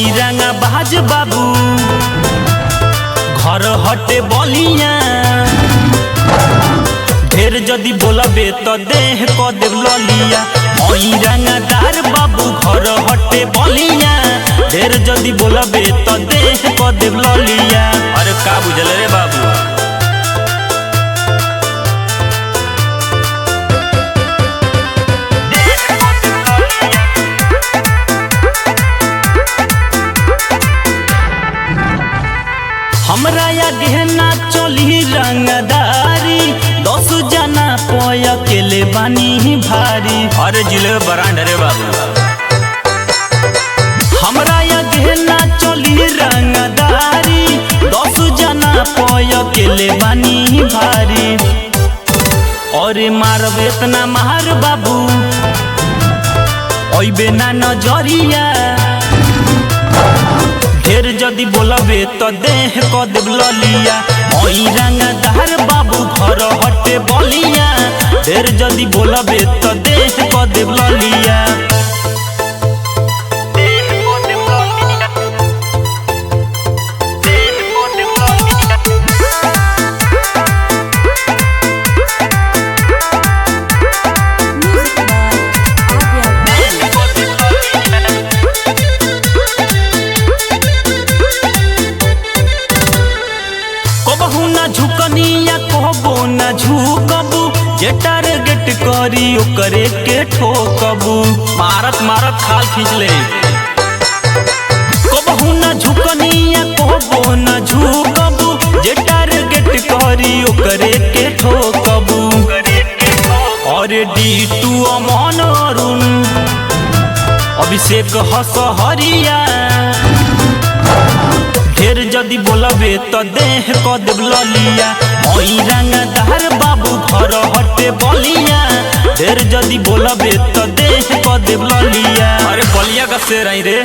ओई रंगा बाज बाबू घर हटे बलिया ढेर जदी बोलबे तो देह क देव ललिया। ओई रंगादार बाबू घर हटे बलिया ढेर जदी बोलबे तो देह क देव ललिया। अरे का बुझल रे बाबू। हमरा या गहना चली रंगदारी 10 जना पोय अकेले बानी भारी। अरे जिले बरांड रे बाबू। हमरा या गहना चली रंगदारी 10 जना पोय अकेले बानी भारी। और मारब इतना मार बाबू ओइबे ना नजरिया ढेर जदी बोलबे तो देह क देव ललिया। ओई रंगदार बाबू घर हटे बलिया ढेर जदी बोलबे तो देह क देव ललिया। झुकनिया कहबो ना झुकबू जे टारगेट करी ओकरे के ठोकबू। मारत मारत खाल खींच ले। कहबो ना झुकनिया कहबो ना झुकबू जे टारगेट करी ओकरे के ठोकबू। और D2 अमन अरुण अभिषेक हसहरिया ढेर जदी बोलबे तो देह क देव ललिया। ओई रंगदार बाबू घर हटे बलिया ढेर जदी बोलबे तो देह क देव ललिया। अरे बलिया का शेर आई रे।